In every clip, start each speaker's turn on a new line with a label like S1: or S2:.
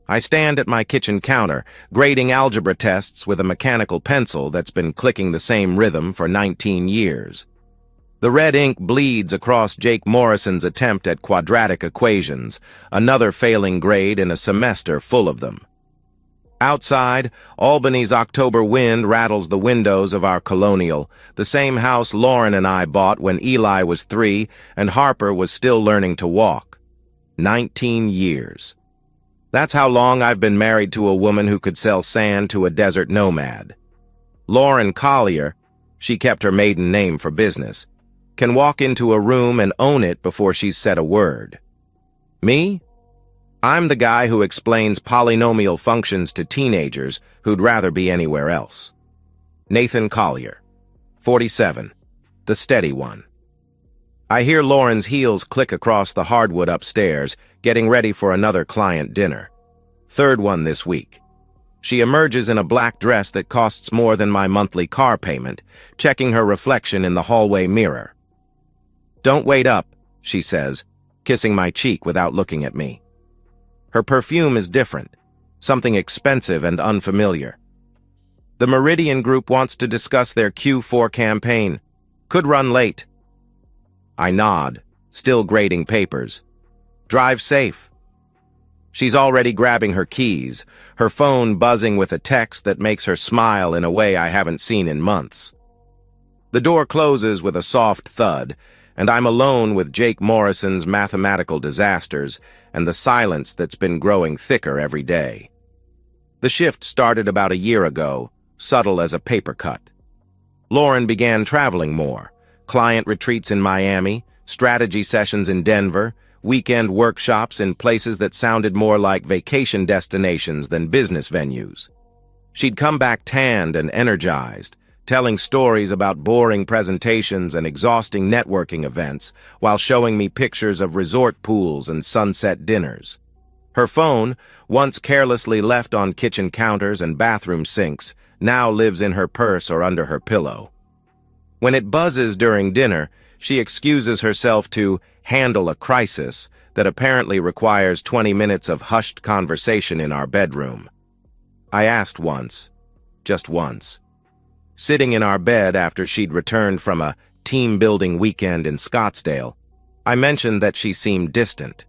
S1: I stand at my kitchen counter, grading algebra tests with a mechanical pencil that's been clicking the same rhythm for 19 years. The red ink bleeds across Jake Morrison's attempt at quadratic equations, another failing grade in a semester full of them. Outside, Albany's October wind rattles the windows of our Colonial, the same house Lauren and I bought when Eli was 3 and Harper was still learning to walk. 19 years. That's how long I've been married to a woman who could sell sand to a desert nomad. Lauren Collier, she kept her maiden name for business, can walk into a room and own it before she's said a word. Me? I'm the guy who explains polynomial functions to teenagers who'd rather be anywhere else. Nathan Collier, 47, the steady one. I hear Lauren's heels click across the hardwood upstairs, getting ready for another client dinner. Third one this week. She emerges in a black dress that costs more than my monthly car payment, checking her reflection in the hallway mirror. "Don't wait up," she says, kissing my cheek without looking at me. Her perfume is different, something expensive and unfamiliar. The Meridian Group wants to discuss their Q4 campaign. Could run late. I nod, still grading papers. Drive safe. She's already grabbing her keys, her phone buzzing with a text that makes her smile in a way I haven't seen in months. The door closes with a soft thud, and I'm alone with Jake Morrison's mathematical disasters and the silence that's been growing thicker every day. The shift started about a year ago, subtle as a paper cut. Lauren began traveling more, client retreats in Miami, strategy sessions in Denver, weekend workshops in places that sounded more like vacation destinations than business venues. She'd come back tanned and energized, telling stories about boring presentations and exhausting networking events while showing me pictures of resort pools and sunset dinners. Her phone, once carelessly left on kitchen counters and bathroom sinks, now lives in her purse or under her pillow. When it buzzes during dinner, she excuses herself to handle a crisis that apparently requires 20 minutes of hushed conversation in our bedroom. I asked once, just once. Sitting in our bed after she'd returned from a team-building weekend in Scottsdale, I mentioned that she seemed distant.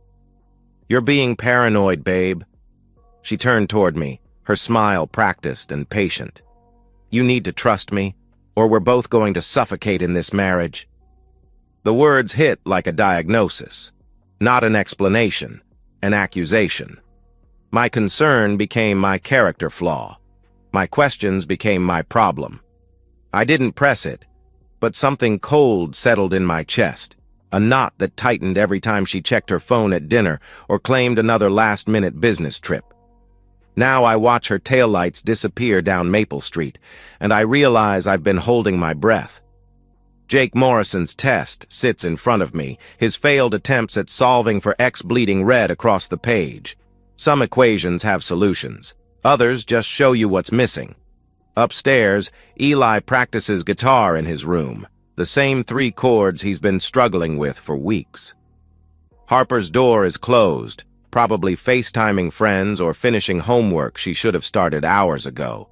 S1: "You're being paranoid, babe." She turned toward me, her smile practiced and patient. "You need to trust me, or we're both going to suffocate in this marriage." The words hit like a diagnosis, not an explanation, an accusation. My concern became my character flaw. My questions became my problem. I didn't press it, but something cold settled in my chest, a knot that tightened every time she checked her phone at dinner or claimed another last-minute business trip. Now I watch her taillights disappear down Maple Street, and I realize I've been holding my breath. Jake Morrison's test sits in front of me, his failed attempts at solving for X bleeding red across the page. Some equations have solutions. Others just show you what's missing. Upstairs, Eli practices guitar in his room, the same 3 chords he's been struggling with for weeks. Harper's door is closed, probably FaceTiming friends or finishing homework she should have started hours ago.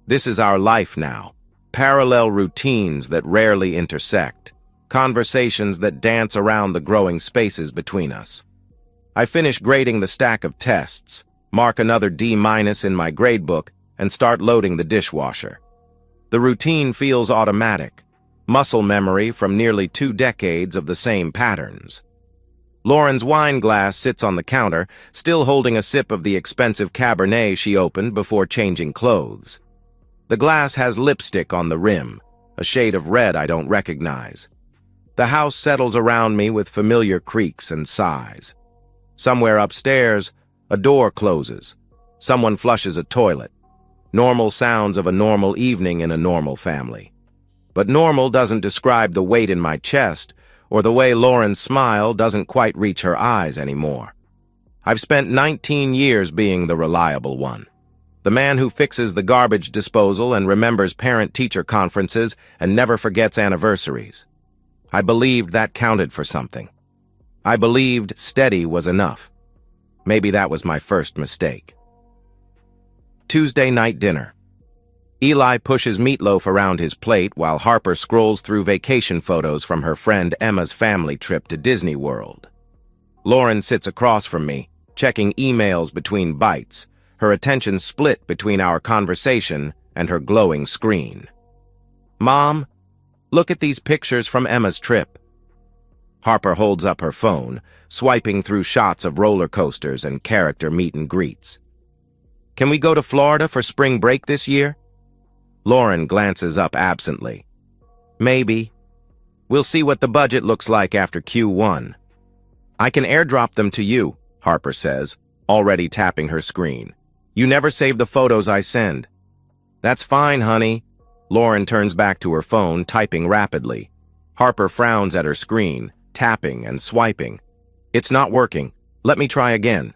S1: This is our life now, parallel routines that rarely intersect, conversations that dance around the growing spaces between us. I finish grading the stack of tests, mark another D- in my gradebook, and start loading the dishwasher. The routine feels automatic, muscle memory from nearly 2 decades of the same patterns. Lauren's wine glass sits on the counter, still holding a sip of the expensive Cabernet she opened before changing clothes. The glass has lipstick on the rim, a shade of red I don't recognize. The house settles around me with familiar creaks and sighs. Somewhere upstairs, a door closes. Someone flushes a toilet. Normal sounds of a normal evening in a normal family. But normal doesn't describe the weight in my chest, or the way Lauren's smile doesn't quite reach her eyes anymore. I've spent 19 years being the reliable one. The man who fixes the garbage disposal and remembers parent-teacher conferences and never forgets anniversaries. I believed that counted for something. I believed steady was enough. Maybe that was my first mistake. Tuesday night dinner. Eli pushes meatloaf around his plate while Harper scrolls through vacation photos from her friend Emma's family trip to Disney World. Lauren sits across from me, checking emails between bites, her attention split between our conversation and her glowing screen. "Mom, look at these pictures from Emma's trip." Harper holds up her phone, swiping through shots of roller coasters and character meet and greets. "Can we go to Florida for spring break this year?" Lauren glances up absently. "Maybe. We'll see what the budget looks like after Q1. "I can airdrop them to you," Harper says, already tapping her screen. "You never save the photos I send." "That's fine, honey." Lauren turns back to her phone, typing rapidly. Harper frowns at her screen, tapping and swiping. "It's not working. Let me try again."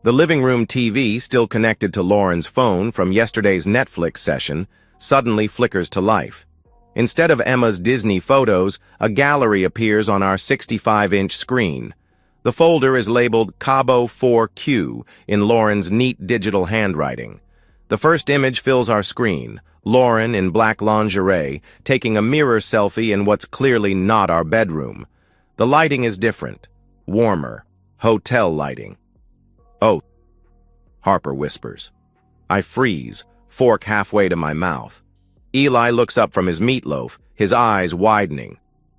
S1: The living room TV, still connected to Lauren's phone from yesterday's Netflix session, suddenly flickers to life. Instead of Emma's Disney photos, a gallery appears on our 65-inch screen. The folder is labeled Cabo 4Q in Lauren's neat digital handwriting. The first image fills our screen, Lauren in black lingerie, taking a mirror selfie in what's clearly not our bedroom. The lighting is different, warmer, hotel lighting. "Oh," Harper whispers. I freeze, fork halfway to my mouth. Eli looks up from his meatloaf, his eyes widening.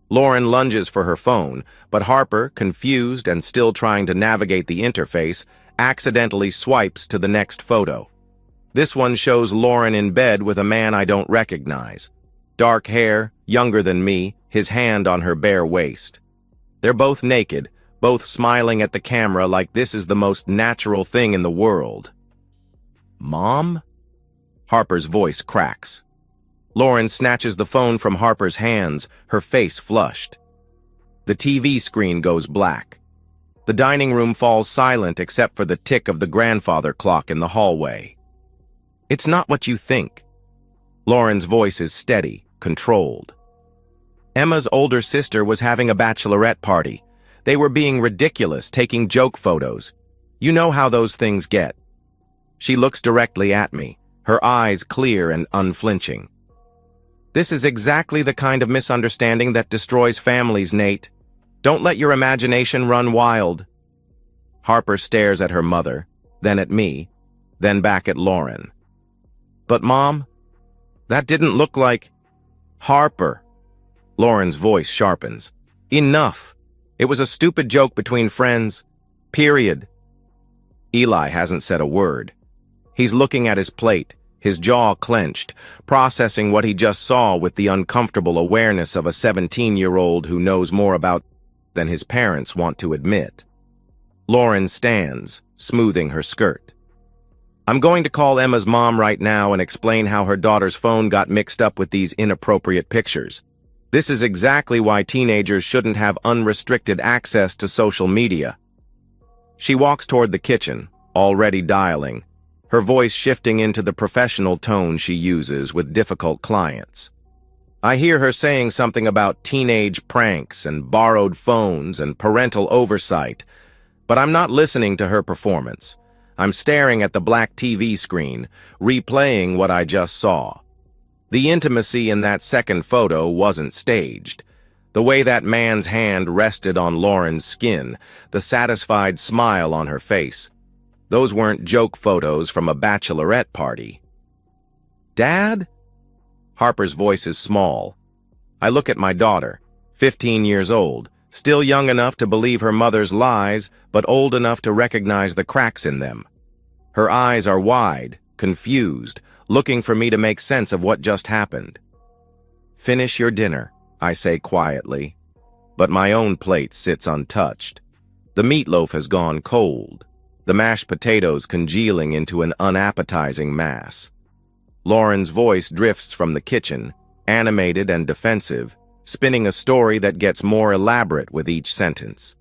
S1: Lauren lunges for her phone, but Harper, confused and still trying to navigate the interface, accidentally swipes to the next photo. This one shows Lauren in bed with a man I don't recognize. Dark hair, younger than me, his hand on her bare waist. They're both naked, both smiling at the camera like this is the most natural thing in the world. "Mom?" Harper's voice cracks. Lauren snatches the phone from Harper's hands, her face flushed. The TV screen goes black. The dining room falls silent except for the tick of the grandfather clock in the hallway. "It's not what you think." Lauren's voice is steady, controlled. "Emma's older sister was having a bachelorette party. They were being ridiculous, taking joke photos. You know how those things get." She looks directly at me, her eyes clear and unflinching. "This is exactly the kind of misunderstanding that destroys families, Nate. Don't let your imagination run wild." Harper stares at her mother, then at me, then back at Lauren. "But Mom, that didn't look like—" "Harper." Lauren's voice sharpens. "Enough. It was a stupid joke between friends. Period." Eli hasn't said a word. He's looking at his plate, his jaw clenched, processing what he just saw with the uncomfortable awareness of a 17-year-old who knows more about than his parents want to admit. Lauren stands, smoothing her skirt. "I'm going to call Emma's mom right now and explain how her daughter's phone got mixed up with these inappropriate pictures. This is exactly why teenagers shouldn't have unrestricted access to social media." She walks toward the kitchen, already dialing, her voice shifting into the professional tone she uses with difficult clients. I hear her saying something about teenage pranks and borrowed phones and parental oversight, but I'm not listening to her performance. I'm staring at the black TV screen, replaying what I just saw. The intimacy in that second photo wasn't staged. The way that man's hand rested on Lauren's skin, the satisfied smile on her face. Those weren't joke photos from a bachelorette party. "Dad?" Harper's voice is small. I look at my daughter, 15 years old, still young enough to believe her mother's lies, but old enough to recognize the cracks in them. Her eyes are wide, confused, looking for me to make sense of what just happened. "Finish your dinner," I say quietly, but my own plate sits untouched. The meatloaf has gone cold, the mashed potatoes congealing into an unappetizing mass. Lauren's voice drifts from the kitchen, animated and defensive, spinning a story that gets more elaborate with each sentence.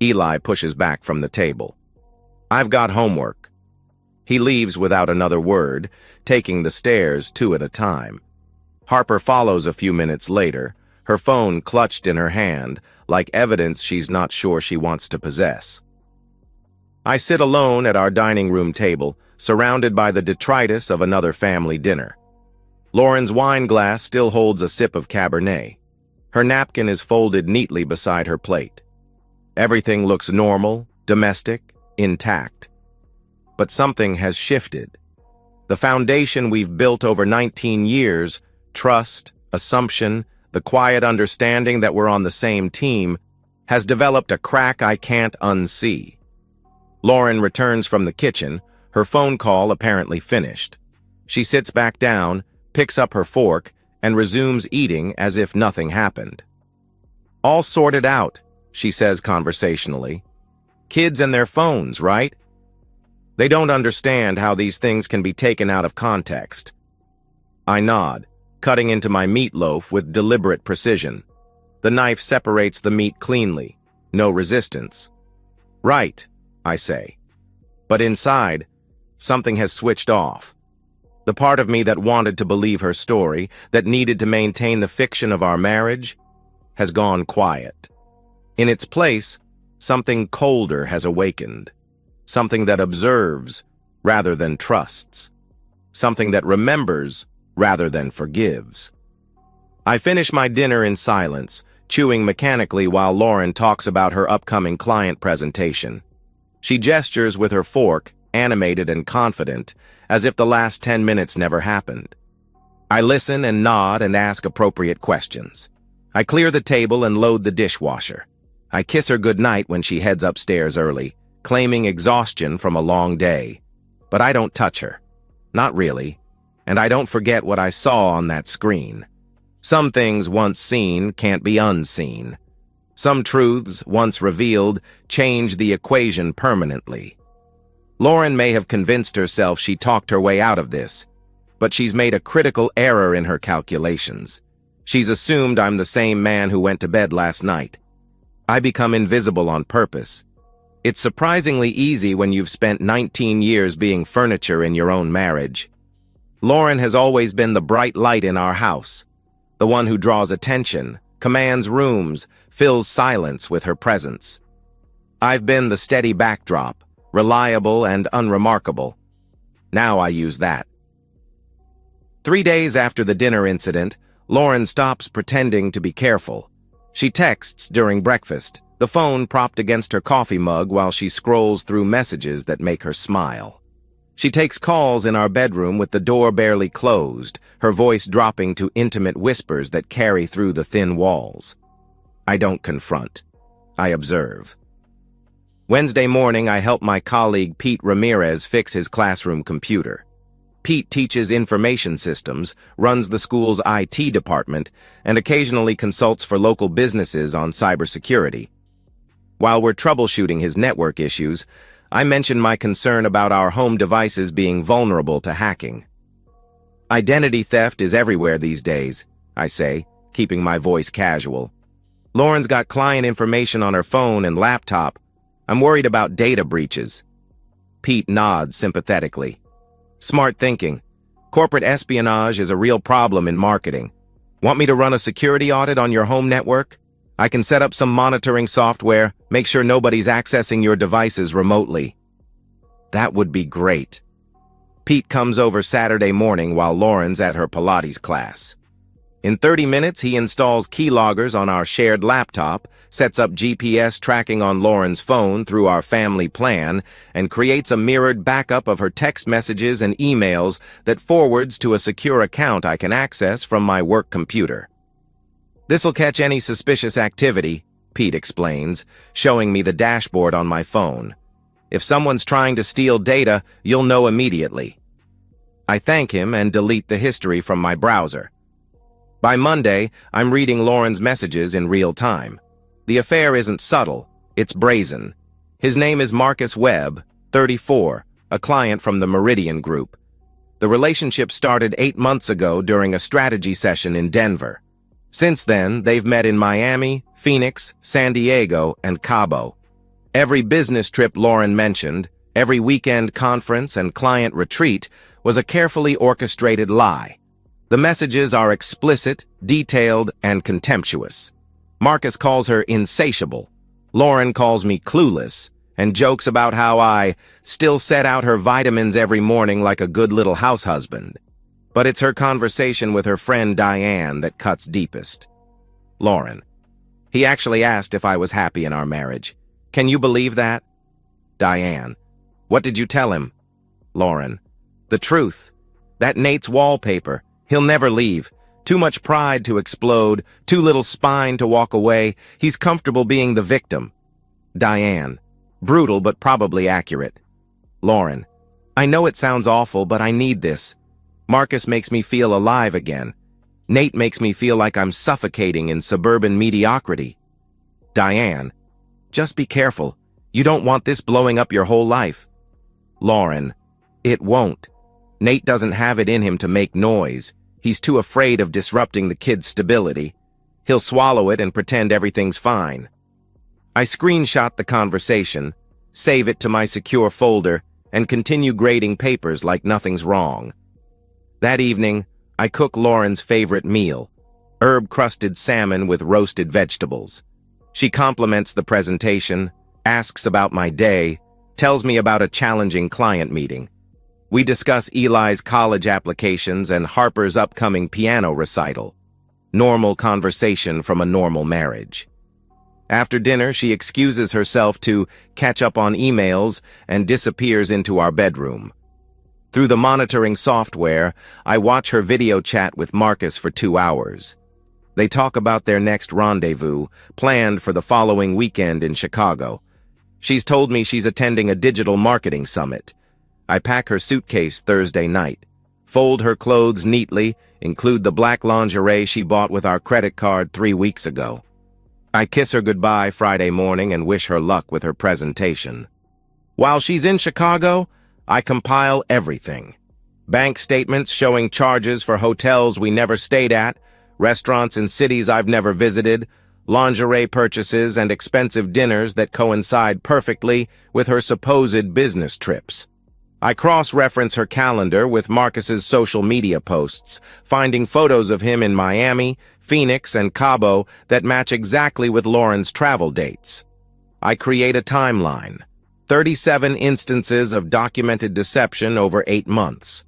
S1: Eli pushes back from the table. "I've got homework." He leaves without another word, taking the stairs 2 at a time. Harper follows a few minutes later, her phone clutched in her hand, like evidence she's not sure she wants to possess. I sit alone at our dining room table, surrounded by the detritus of another family dinner. Lauren's wine glass still holds a sip of Cabernet. Her napkin is folded neatly beside her plate. Everything looks normal, domestic, intact. But something has shifted. The foundation we've built over 19 years, trust, assumption, the quiet understanding that we're on the same team, has developed a crack I can't unsee. Lauren returns from the kitchen, her phone call apparently finished. She sits back down, picks up her fork, and resumes eating as if nothing happened. "All sorted out," she says conversationally. "Kids and their phones, right?" They don't understand how these things can be taken out of context. I nod, cutting into my meatloaf with deliberate precision. The knife separates the meat cleanly, no resistance. "Right," I say. But inside, something has switched off. The part of me that wanted to believe her story, that needed to maintain the fiction of our marriage, has gone quiet. In its place, something colder has awakened. Something that observes rather than trusts. Something that remembers rather than forgives. I finish my dinner in silence, chewing mechanically while Lauren talks about her upcoming client presentation. She gestures with her fork, animated and confident, as if the last 10 minutes never happened. I listen and nod and ask appropriate questions. I clear the table and load the dishwasher. I kiss her goodnight when she heads upstairs early, claiming exhaustion from a long day. But I don't touch her. Not really. And I don't forget what I saw on that screen. Some things once seen can't be unseen. Some truths, once revealed, change the equation permanently. Lauren may have convinced herself she talked her way out of this, but she's made a critical error in her calculations. She's assumed I'm the same man who went to bed last night. I become invisible on purpose. It's surprisingly easy when you've spent 19 years being furniture in your own marriage. Lauren has always been the bright light in our house, the one who draws attention, commands rooms, fills silence with her presence. I've been the steady backdrop, reliable and unremarkable. Now I use that. 3 days after the dinner incident, Lauren stops pretending to be careful. She texts during breakfast, the phone propped against her coffee mug while she scrolls through messages that make her smile. She takes calls in our bedroom with the door barely closed, her voice dropping to intimate whispers that carry through the thin walls. I don't confront. I observe. Wednesday morning, I help my colleague Pete Ramirez fix his classroom computer. Pete teaches information systems, runs the school's IT department, and occasionally consults for local businesses on cybersecurity. While we're troubleshooting his network issues, I mention my concern about our home devices being vulnerable to hacking. Identity theft is everywhere these days, I say, keeping my voice casual. Lauren's got client information on her phone and laptop. I'm worried about data breaches. Pete nods sympathetically. Smart thinking. Corporate espionage is a real problem in marketing. Want me to run a security audit on your home network? I can set up some monitoring software, make sure nobody's accessing your devices remotely. That would be great. Pete comes over Saturday morning while Lauren's at her Pilates class. In 30 minutes, he installs keyloggers on our shared laptop, sets up GPS tracking on Lauren's phone through our family plan, and creates a mirrored backup of her text messages and emails that forwards to a secure account I can access from my work computer. This'll catch any suspicious activity, Pete explains, showing me the dashboard on my phone. If someone's trying to steal data, you'll know immediately. I thank him and delete the history from my browser. By Monday, I'm reading Lauren's messages in real time. The affair isn't subtle, it's brazen. His name is Marcus Webb, 34, a client from the Meridian Group. The relationship started 8 months ago during a strategy session in Denver. Since then, they've met in Miami, Phoenix, San Diego, and Cabo. Every business trip Lauren mentioned, every weekend conference and client retreat was a carefully orchestrated lie. The messages are explicit, detailed, and contemptuous. Marcus calls her insatiable. Lauren calls me clueless, and jokes about how I still set out her vitamins every morning like a good little house husband. But it's her conversation with her friend Diane that cuts deepest. Lauren. He actually asked if I was happy in our marriage. Can you believe that? Diane. What did you tell him? Lauren. The truth. That Nate's wallpaper. He'll never leave. Too much pride to explode, too little spine to walk away. He's comfortable being the victim. Diane. Brutal, but probably accurate. Lauren. I know it sounds awful, but I need this. Marcus makes me feel alive again. Nate makes me feel like I'm suffocating in suburban mediocrity. Diane. Just be careful. You don't want this blowing up your whole life. Lauren. It won't. Nate doesn't have it in him to make noise. He's too afraid of disrupting the kid's stability. He'll swallow it and pretend everything's fine. I screenshot the conversation, save it to my secure folder, and continue grading papers like nothing's wrong. That evening, I cook Lauren's favorite meal, herb-crusted salmon with roasted vegetables. She compliments the presentation, asks about my day, tells me about a challenging client meeting. We discuss Eli's college applications and Harper's upcoming piano recital. Normal conversation from a normal marriage. After dinner, she excuses herself to catch up on emails and disappears into our bedroom. Through the monitoring software, I watch her video chat with Marcus for 2 hours. They talk about their next rendezvous, planned for the following weekend in Chicago. She's told me she's attending a digital marketing summit. I pack her suitcase Thursday night, fold her clothes neatly, include the black lingerie she bought with our credit card 3 weeks ago. I kiss her goodbye Friday morning and wish her luck with her presentation. While she's in Chicago, I compile everything. Bank statements showing charges for hotels we never stayed at, restaurants in cities I've never visited, lingerie purchases and expensive dinners that coincide perfectly with her supposed business trips. I cross-reference her calendar with Marcus's social media posts, finding photos of him in Miami, Phoenix, and Cabo that match exactly with Lauren's travel dates. I create a timeline. 37 instances of documented deception over 8 months.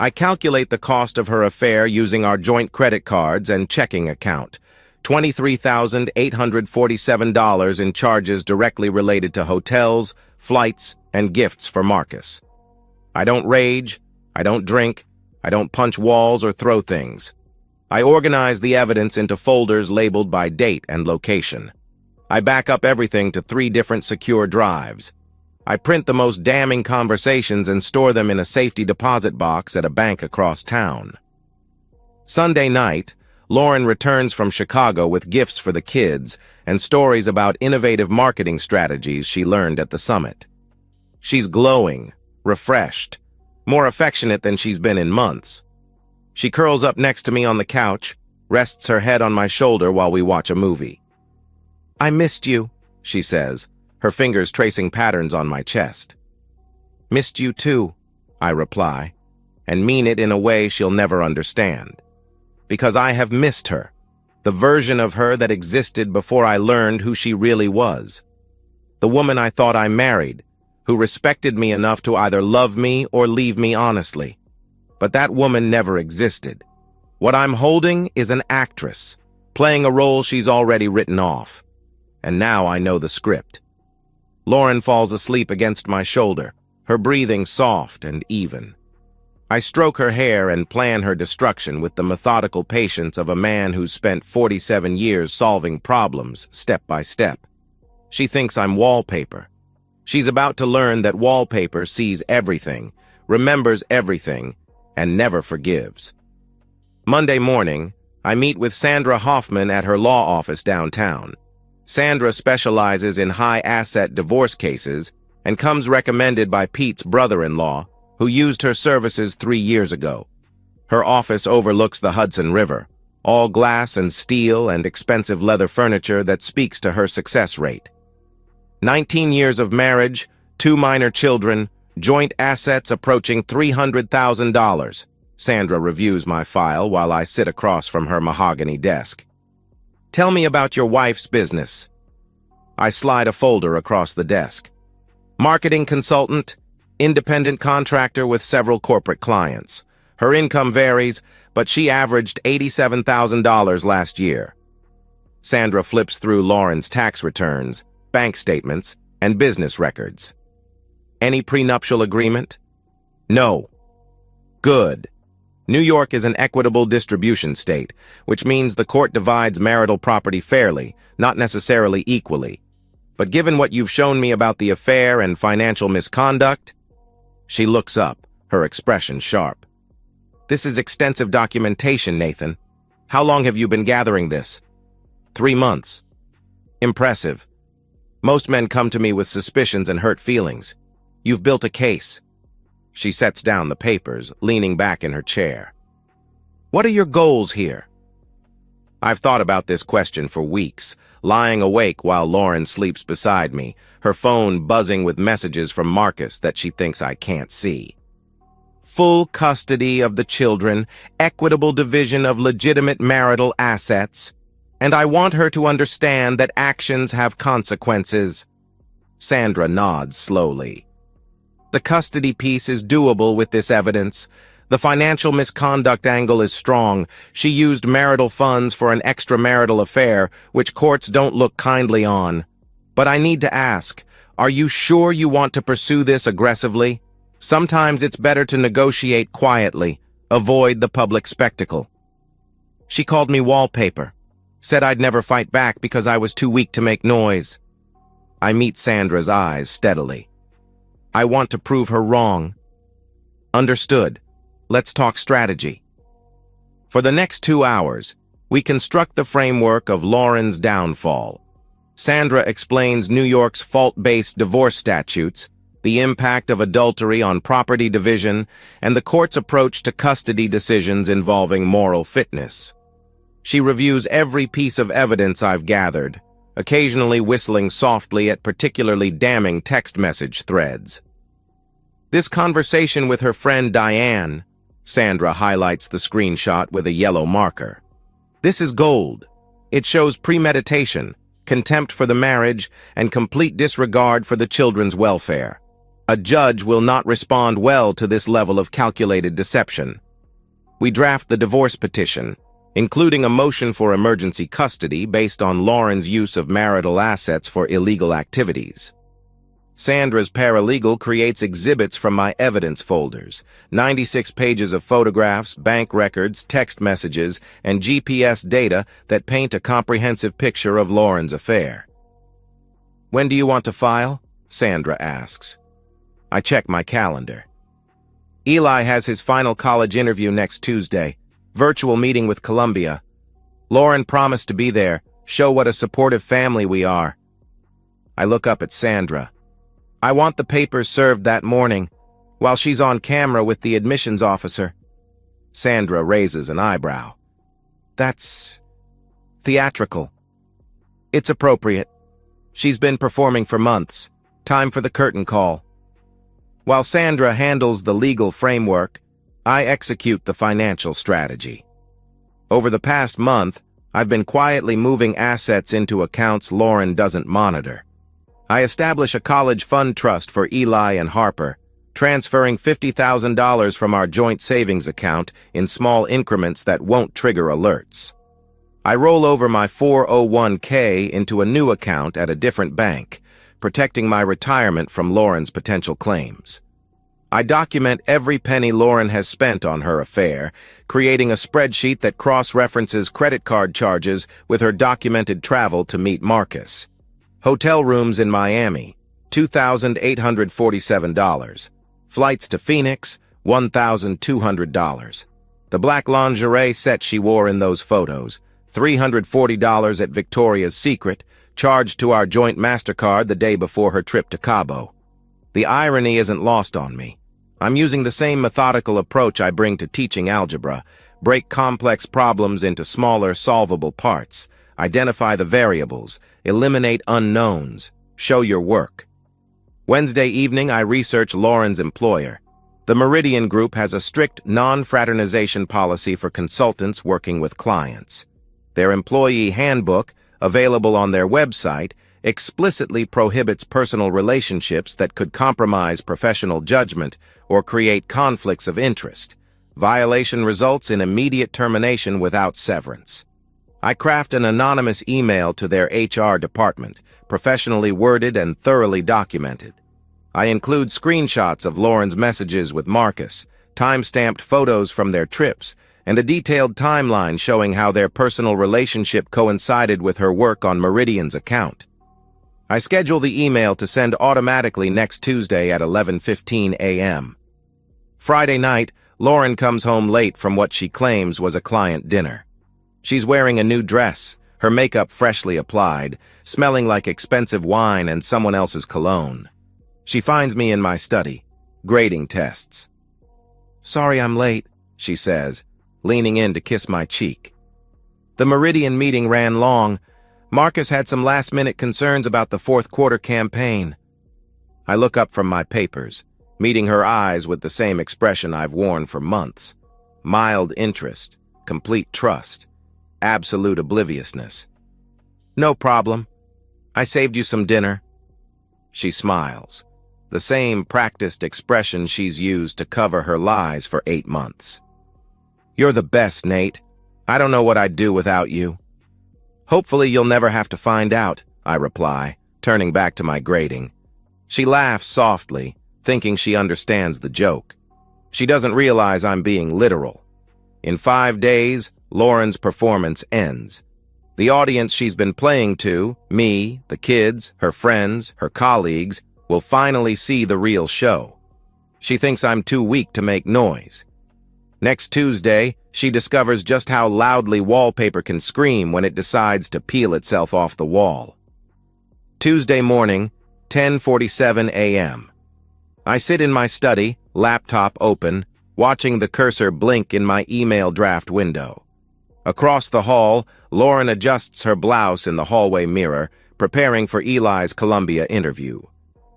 S1: I calculate the cost of her affair using our joint credit cards and checking account. $23,847 in charges directly related to hotels, flights, and gifts for Marcus. I don't rage, I don't drink, I don't punch walls or throw things. I organize the evidence into folders labeled by date and location. I back up everything to 3 different secure drives. I print the most damning conversations and store them in a safety deposit box at a bank across town. Sunday night, Lauren returns from Chicago with gifts for the kids and stories about innovative marketing strategies she learned at the summit. She's glowing, refreshed, more affectionate than she's been in months. She curls up next to me on the couch, rests her head on my shoulder while we watch a movie. I missed you, she says, her fingers tracing patterns on my chest. Missed you too, I reply, and mean it in a way she'll never understand. Because I have missed her, the version of her that existed before I learned who she really was. The woman I thought I married, who respected me enough to either love me or leave me honestly. But that woman never existed. What I'm holding is an actress, playing a role she's already written off. And now I know the script. Lauren falls asleep against my shoulder, her breathing soft and even. I stroke her hair and plan her destruction with the methodical patience of a man who's spent 47 years solving problems step by step. She thinks I'm wallpaper. She's about to learn that wallpaper sees everything, remembers everything, and never forgives. Monday morning, I meet with Sandra Hoffman at her law office downtown. Sandra specializes in high-asset divorce cases and comes recommended by Pete's brother-in-law, who used her services 3 years ago. Her office overlooks the Hudson River, all glass and steel and expensive leather furniture that speaks to her success rate. 19 years of marriage, 2 minor children, joint assets approaching $300,000. Sandra reviews my file while I sit across from her mahogany desk. Tell me about your wife's business. I slide a folder across the desk. Marketing consultant, independent contractor with several corporate clients. Her income varies, but she averaged $87,000 last year. Sandra flips through Lauren's tax returns, bank statements, and business records. Any prenuptial agreement? No. Good. New York is an equitable distribution state, which means the court divides marital property fairly, not necessarily equally. But given what you've shown me about the affair and financial misconduct, she looks up, her expression sharp. This is extensive documentation, Nathan. How long have you been gathering this? 3 months. Impressive. Most men come to me with suspicions and hurt feelings. You've built a case. She sets down the papers, leaning back in her chair. What are your goals here? I've thought about this question for weeks, lying awake while Lauren sleeps beside me, her phone buzzing with messages from Marcus that she thinks I can't see. Full custody of the children, equitable division of legitimate marital assets, and I want her to understand that actions have consequences. Sandra nods slowly. The custody piece is doable with this evidence. The financial misconduct angle is strong. She used marital funds for an extramarital affair, which courts don't look kindly on. But I need to ask, are you sure you want to pursue this aggressively? Sometimes it's better to negotiate quietly, avoid the public spectacle. She called me wallpaper, said I'd never fight back because I was too weak to make noise. I meet Sandra's eyes steadily. I want to prove her wrong. Understood. Let's talk strategy. For the next 2 hours, we construct the framework of Lauren's downfall. Sandra explains New York's fault-based divorce statutes, the impact of adultery on property division, and the court's approach to custody decisions involving moral fitness. She reviews every piece of evidence I've gathered, occasionally whistling softly at particularly damning text message threads. This conversation with her friend Diane, Sandra highlights the screenshot with a yellow marker. This is gold. It shows premeditation, contempt for the marriage, and complete disregard for the children's welfare. A judge will not respond well to this level of calculated deception. We draft the divorce petition, including a motion for emergency custody based on Lauren's use of marital assets for illegal activities. Sandra's paralegal creates exhibits from my evidence folders, 96 pages of photographs, bank records, text messages, and GPS data that paint a comprehensive picture of Lauren's affair. When do you want to file? Sandra asks. I check my calendar. Eli has his final college interview next Tuesday, virtual meeting with Columbia. Lauren promised to be there, show what a supportive family we are. I look up at Sandra. I want the papers served that morning, while she's on camera with the admissions officer. Sandra raises an eyebrow. That's theatrical. It's appropriate. She's been performing for months. Time for the curtain call. While Sandra handles the legal framework, I execute the financial strategy. Over the past month, I've been quietly moving assets into accounts Lauren doesn't monitor. I establish a college fund trust for Eli and Harper, transferring $50,000 from our joint savings account in small increments that won't trigger alerts. I roll over my 401k into a new account at a different bank, protecting my retirement from Lauren's potential claims. I document every penny Lauren has spent on her affair, creating a spreadsheet that cross-references credit card charges with her documented travel to meet Marcus. Hotel rooms in Miami, $2,847. Flights to Phoenix, $1,200. The black lingerie set she wore in those photos, $340 at Victoria's Secret, charged to our joint MasterCard the day before her trip to Cabo. The irony isn't lost on me. I'm using the same methodical approach I bring to teaching algebra, break complex problems into smaller, solvable parts, identify the variables, eliminate unknowns, show your work. Wednesday evening, I research Lauren's employer. The Meridian Group has a strict non-fraternization policy for consultants working with clients. Their employee handbook, available on their website, explicitly prohibits personal relationships that could compromise professional judgment or create conflicts of interest. Violation results in immediate termination without severance. I craft an anonymous email to their HR department, professionally worded and thoroughly documented. I include screenshots of Lauren's messages with Marcus, time-stamped photos from their trips, and a detailed timeline showing how their personal relationship coincided with her work on Meridian's account. I schedule the email to send automatically next Tuesday at 11:15 a.m. Friday night, Lauren comes home late from what she claims was a client dinner. She's wearing a new dress, her makeup freshly applied, smelling like expensive wine and someone else's cologne. She finds me in my study, grading tests. "Sorry I'm late," she says, leaning in to kiss my cheek. "The Meridian meeting ran long. Marcus had some last-minute concerns about the fourth quarter campaign." I look up from my papers, meeting her eyes with the same expression I've worn for months. Mild interest, complete trust, absolute obliviousness. "No problem. I saved you some dinner." She smiles, the same practiced expression she's used to cover her lies for 8 months. "You're the best, Nate. I don't know what I'd do without you." "Hopefully you'll never have to find out," I reply, turning back to my grading. She laughs softly, thinking she understands the joke. She doesn't realize I'm being literal. In 5 days, Lauren's performance ends. The audience she's been playing to, me, the kids, her friends, her colleagues, will finally see the real show. She thinks I'm too weak to make noise. Next Tuesday, she discovers just how loudly wallpaper can scream when it decides to peel itself off the wall. Tuesday morning, 10:47 a.m. I sit in my study, laptop open, watching the cursor blink in my email draft window. Across the hall, Lauren adjusts her blouse in the hallway mirror, preparing for Eli's Columbia interview.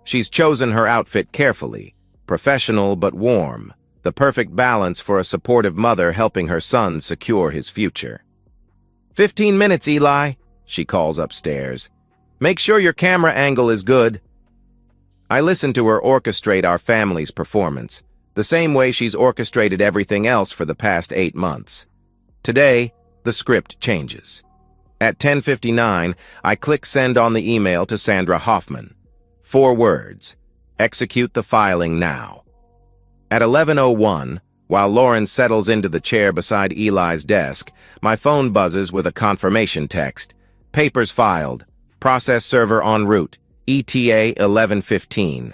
S1: She's chosen her outfit carefully, professional but warm, the perfect balance for a supportive mother helping her son secure his future. "15 minutes, Eli," she calls upstairs. "Make sure your camera angle is good." I listen to her orchestrate our family's performance, the same way she's orchestrated everything else for the past 8 months. Today, the script changes. At 10:59, I click send on the email to Sandra Hoffman. 4 words: execute the filing now. At 11:01, while Lauren settles into the chair beside Eli's desk, my phone buzzes with a confirmation text. "Papers filed. Process server en route. ETA 11:15.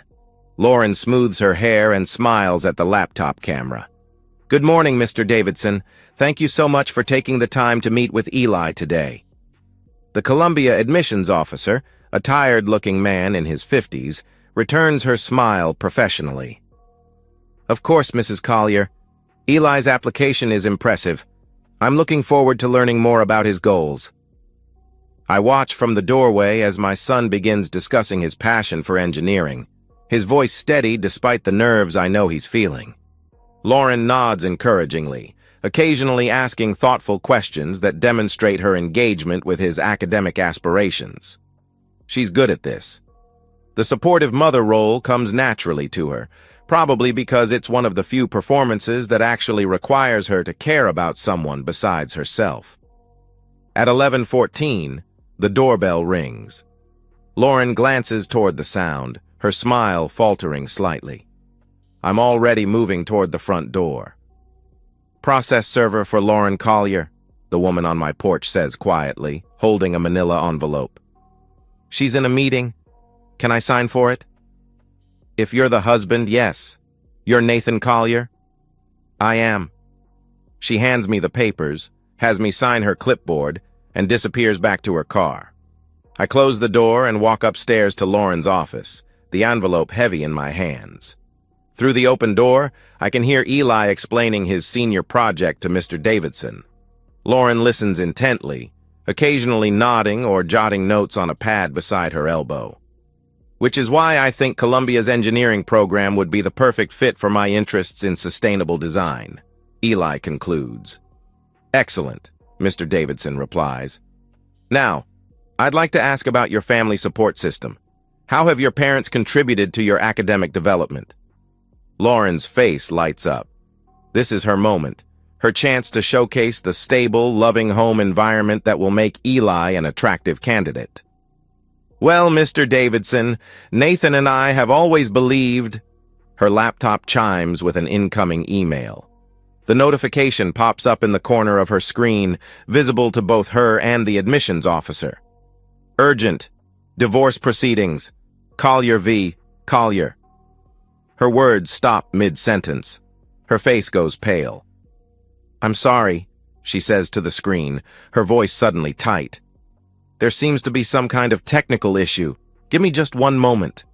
S1: Lauren smooths her hair and smiles at the laptop camera. "Good morning, Mr. Davidson. Thank you so much for taking the time to meet with Eli today." The Columbia admissions officer, a tired-looking man in his 50s, returns her smile professionally. "Of course, Mrs. Collier. Eli's application is impressive. I'm looking forward to learning more about his goals." I watch from the doorway as my son begins discussing his passion for engineering, his voice steady despite the nerves I know he's feeling. Lauren nods encouragingly, occasionally asking thoughtful questions that demonstrate her engagement with his academic aspirations. She's good at this. The supportive mother role comes naturally to her, probably because it's one of the few performances that actually requires her to care about someone besides herself. At 11:14, the doorbell rings. Lauren glances toward the sound, her smile faltering slightly. I'm already moving toward the front door. "Process server for Lauren Collier," the woman on my porch says quietly, holding a manila envelope. "She's in a meeting. Can I sign for it?" "If you're the husband, yes. You're Nathan Collier?" "I am." She hands me the papers, has me sign her clipboard, and disappears back to her car. I close the door and walk upstairs to Lauren's office, the envelope heavy in my hands. Through the open door, I can hear Eli explaining his senior project to Mr. Davidson. Lauren listens intently, occasionally nodding or jotting notes on a pad beside her elbow. Which is why I think Columbia's engineering program would be the perfect fit for my interests in sustainable design, Eli concludes. "Excellent," Mr. Davidson replies. "Now, I'd like to ask about your family support system. How have your parents contributed to your academic development? Lauren's face lights up. This is her moment, her chance to showcase the stable, loving home environment that will make Eli an attractive candidate. Well, Mr. Davidson, Nathan and I have always believed... Her laptop chimes with an incoming email. The notification pops up in the corner of her screen, visible to both her and the admissions officer. Urgent. Divorce proceedings. Collier v. Collier. Her words stop mid-sentence. Her face goes pale. I'm sorry, she says to the screen, her voice suddenly tight. There seems to be some kind of technical issue. Give me just one moment.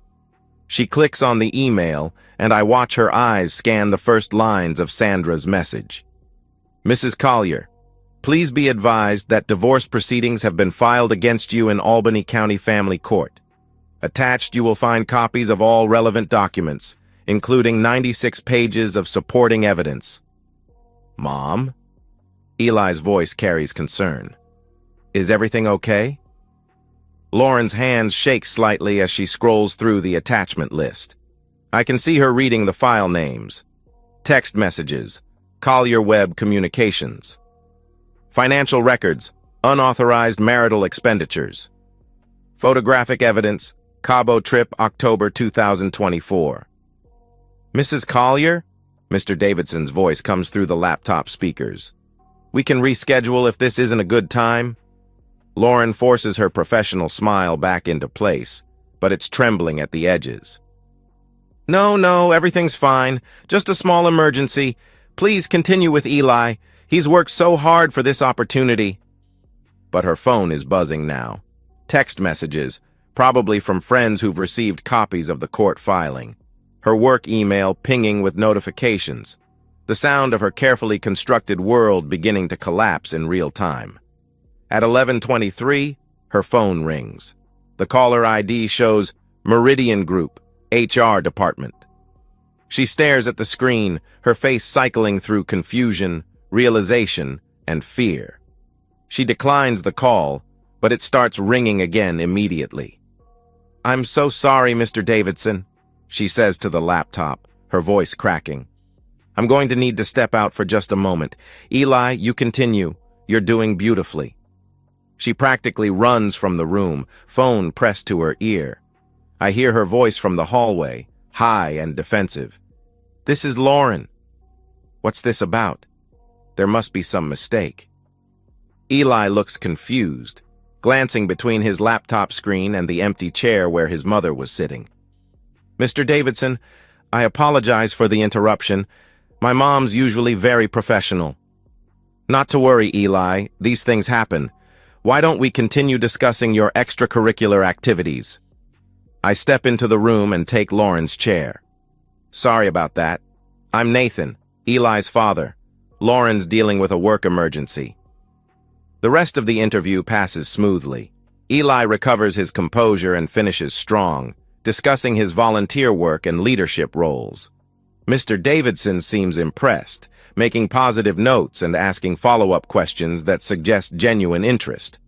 S1: She clicks on the email, and I watch her eyes scan the first lines of Sandra's message. Mrs. Collier, please be advised that divorce proceedings have been filed against you in Albany County Family Court. Attached, you will find copies of all relevant documents, including 96 pages of supporting evidence. Mom? Eli's voice carries concern. Is everything okay? Lauren's hands shake slightly as she scrolls through the attachment list. I can see her reading the file names. Text messages. Collier Web Communications. Financial records. Unauthorized marital expenditures. Photographic evidence. Cabo trip, October 2024. Mrs. Collier? Mr. Davidson's voice comes through the laptop speakers. We can reschedule if this isn't a good time. Lauren forces her professional smile back into place, but it's trembling at the edges. No, everything's fine. Just a small emergency. Please continue with Eli. He's worked so hard for this opportunity. But her phone is buzzing now. Text messages, probably from friends who've received copies of the court filing. Her work email pinging with notifications. The sound of her carefully constructed world beginning to collapse in real time. At 11:23, her phone rings. The caller ID shows Meridian Group, HR Department. She stares at the screen, her face cycling through confusion, realization, and fear. She declines the call, but it starts ringing again immediately. I'm so sorry, Mr. Davidson, she says to the laptop, her voice cracking. I'm going to need to step out for just a moment. Eli, you continue. You're doing beautifully. She practically runs from the room, phone pressed to her ear. I hear her voice from the hallway, high and defensive. This is Lauren. What's this about? There must be some mistake. Eli looks confused, glancing between his laptop screen and the empty chair where his mother was sitting. Mr. Davidson, I apologize for the interruption. My mom's usually very professional. Not to worry, Eli. These things happen. Why don't we continue discussing your extracurricular activities? I step into the room and take Lauren's chair. Sorry about that. I'm Nathan, Eli's father. Lauren's dealing with a work emergency. The rest of the interview passes smoothly. Eli recovers his composure and finishes strong, discussing his volunteer work and leadership roles. Mr. Davidson seems impressed, making positive notes and asking follow-up questions that suggest genuine interest.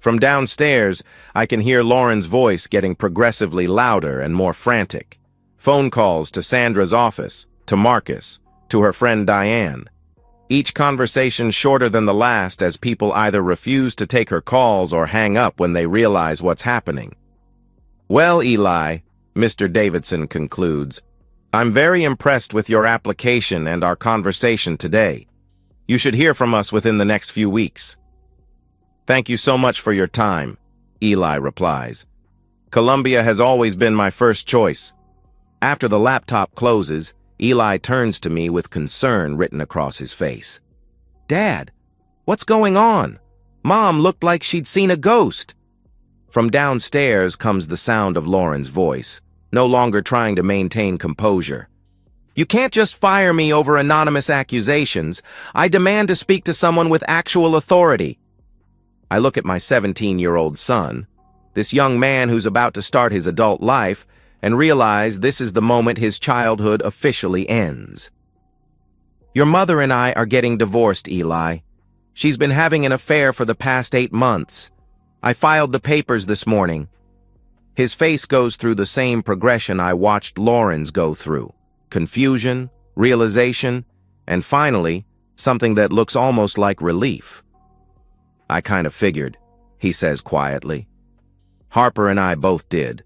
S1: From downstairs, I can hear Lauren's voice getting progressively louder and more frantic. Phone calls to Sandra's office, to Marcus, to her friend Diane. Each conversation shorter than the last as people either refuse to take her calls or hang up when they realize what's happening. Well, Eli, Mr. Davidson concludes, I'm very impressed with your application and our conversation today. You should hear from us within the next few weeks. Thank you so much for your time, Eli replies. Columbia has always been my first choice. After the laptop closes, Eli turns to me with concern written across his face. Dad, what's going on? Mom looked like she'd seen a ghost. From downstairs comes the sound of Lauren's voice, no longer trying to maintain composure. You can't just fire me over anonymous accusations. I demand to speak to someone with actual authority. I look at my 17-year-old son, this young man who's about to start his adult life, and realize this is the moment his childhood officially ends. Your mother and I are getting divorced, Eli. She's been having an affair for the past 8 months. I filed the papers this morning. His face goes through the same progression I watched Lauren's go through. Confusion, realization, and finally, something that looks almost like relief. I kind of figured, he says quietly. Harper and I both did.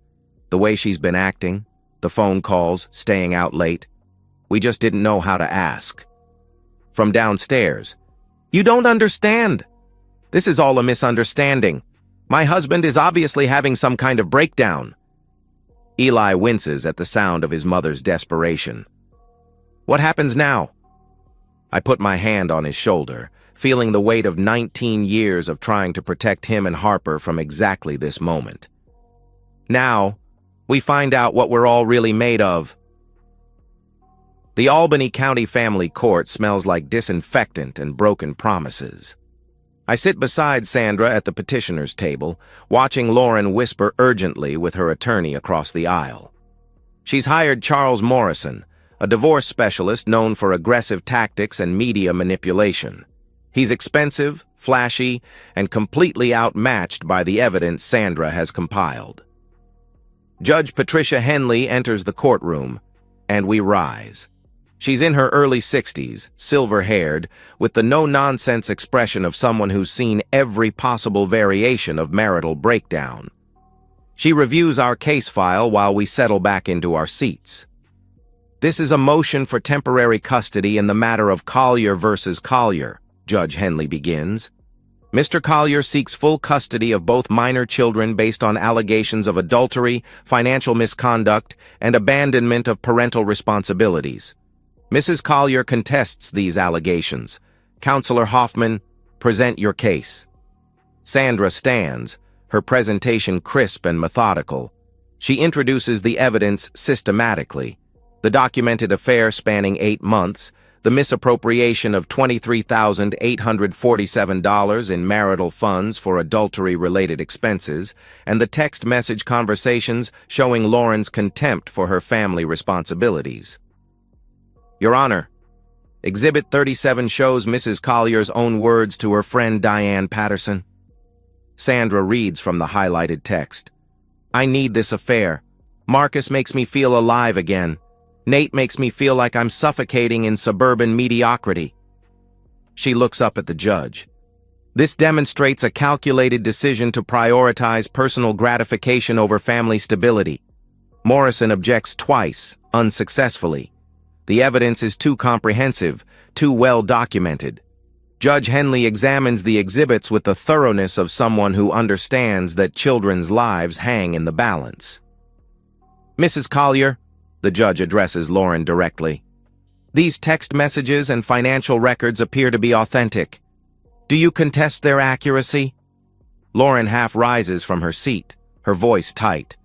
S1: The way she's been acting, the phone calls, staying out late. We just didn't know how to ask. From downstairs, "You don't understand. This is all a misunderstanding. My husband is obviously having some kind of breakdown." Eli winces at the sound of his mother's desperation. "What happens now?" I put my hand on his shoulder, feeling the weight of 19 years of trying to protect him and Harper from exactly this moment. "Now, we find out what we're all really made of." The Albany County Family Court smells like disinfectant and broken promises. I sit beside Sandra at the petitioner's table, watching Lauren whisper urgently with her attorney across the aisle. She's hired Charles Morrison, a divorce specialist known for aggressive tactics and media manipulation. He's expensive, flashy, and completely outmatched by the evidence Sandra has compiled. Judge Patricia Henley enters the courtroom, and we rise. She's in her early 60s, silver-haired, with the no-nonsense expression of someone who's seen every possible variation of marital breakdown. She reviews our case file while we settle back into our seats. "This is a motion for temporary custody in the matter of Collier versus Collier," Judge Henley begins. "Mr. Collier seeks full custody of both minor children based on allegations of adultery, financial misconduct, and abandonment of parental responsibilities. Mrs. Collier contests these allegations. Counselor Hoffman, present your case." Sandra stands, her presentation crisp and methodical. She introduces the evidence systematically. The documented affair spanning 8 months, the misappropriation of $23,847 in marital funds for adultery-related expenses, and the text message conversations showing Lauren's contempt for her family responsibilities. "Your Honor, Exhibit 37 shows Mrs. Collier's own words to her friend Diane Patterson." Sandra reads from the highlighted text. "I need this affair. Marcus makes me feel alive again. Nate makes me feel like I'm suffocating in suburban mediocrity." She looks up at the judge. "This demonstrates a calculated decision to prioritize personal gratification over family stability." Morrison objects twice, unsuccessfully. The evidence is too comprehensive, too well documented. Judge Henley examines the exhibits with the thoroughness of someone who understands that children's lives hang in the balance. "Mrs. Collier," the judge addresses Lauren directly, "these text messages and financial records appear to be authentic. Do you contest their accuracy?" Lauren half rises from her seat, her voice tight.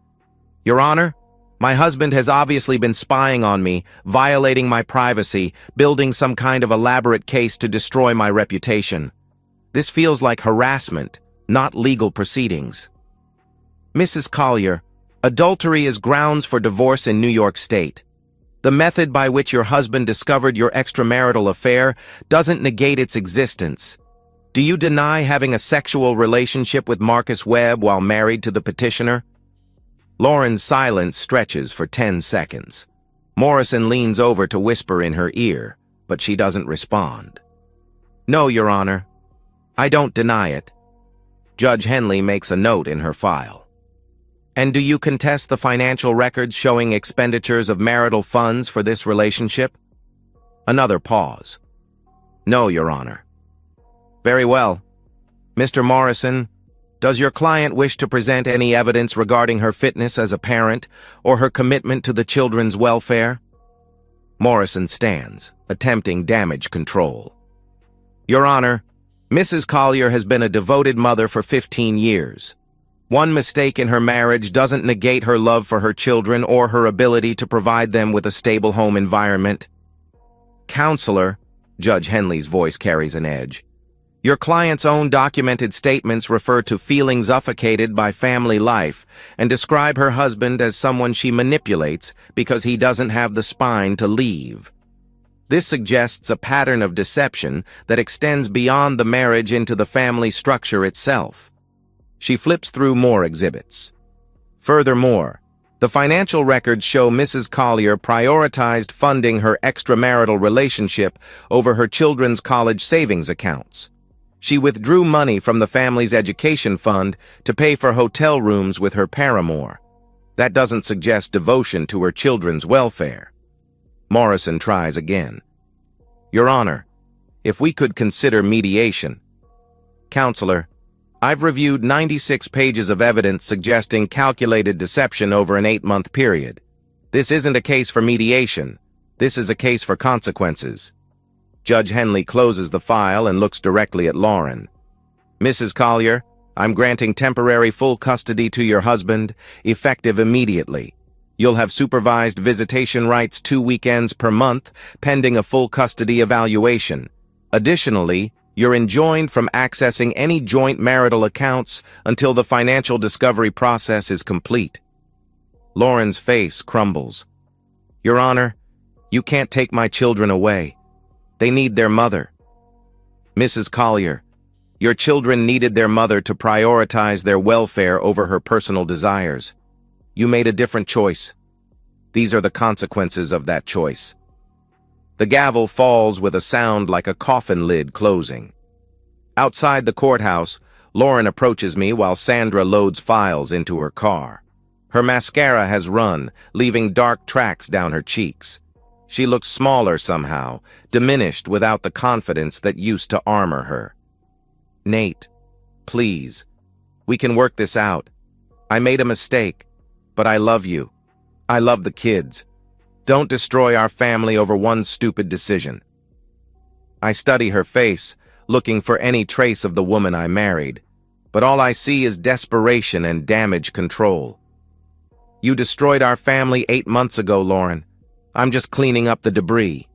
S1: "Your Honor, my husband has obviously been spying on me, violating my privacy, building some kind of elaborate case to destroy my reputation. This feels like harassment, not legal proceedings." "Mrs. Collier, adultery is grounds for divorce in New York State. The method by which your husband discovered your extramarital affair doesn't negate its existence. Do you deny having a sexual relationship with Marcus Webb while married to the petitioner?" Lauren's silence stretches for 10 seconds. Morrison leans over to whisper in her ear, but she doesn't respond. "No, Your Honor. I don't deny it." Judge Henley makes a note in her file. "And do you contest the financial records showing expenditures of marital funds for this relationship?" Another pause. "No, Your Honor." "Very well. Mr. Morrison, does your client wish to present any evidence regarding her fitness as a parent or her commitment to the children's welfare?" Morrison stands, attempting damage control. "Your Honor, Mrs. Collier has been a devoted mother for 15 years. One mistake in her marriage doesn't negate her love for her children or her ability to provide them with a stable home environment." "Counselor," Judge Henley's voice carries an edge, "your client's own documented statements refer to feeling suffocated by family life and describe her husband as someone she manipulates because he doesn't have the spine to leave. This suggests a pattern of deception that extends beyond the marriage into the family structure itself." She flips through more exhibits. Furthermore, the financial records show Mrs. Collier prioritized funding her extramarital relationship over her children's college savings accounts. She withdrew money from the family's education fund to pay for hotel rooms with her paramour. That doesn't suggest devotion to her children's welfare. Morrison tries again. Your Honor, if we could consider mediation. Counselor, I've reviewed 96 pages of evidence suggesting calculated deception over an 8-month period. This isn't a case for mediation. This is a case for consequences. Judge Henley closes the file and looks directly at Lauren. Mrs. Collier, I'm granting temporary full custody to your husband, effective immediately. You'll have supervised visitation rights 2 weekends per month, pending a full custody evaluation. Additionally, you're enjoined from accessing any joint marital accounts until the financial discovery process is complete. Lauren's face crumbles. Your Honor, you can't take my children away. They need their mother. Mrs. Collier, your children needed their mother to prioritize their welfare over her personal desires. You made a different choice. These are the consequences of that choice. The gavel falls with a sound like a coffin lid closing. Outside the courthouse, Lauren approaches me while Sandra loads files into her car. Her mascara has run, leaving dark tracks down her cheeks. She looks smaller somehow, diminished without the confidence that used to armor her. Nate, please. We can work this out. I made a mistake, but I love you. I love the kids. Don't destroy our family over one stupid decision. I study her face, looking for any trace of the woman I married, but all I see is desperation and damage control. You destroyed our family 8 months ago, Lauren. I'm just cleaning up the debris.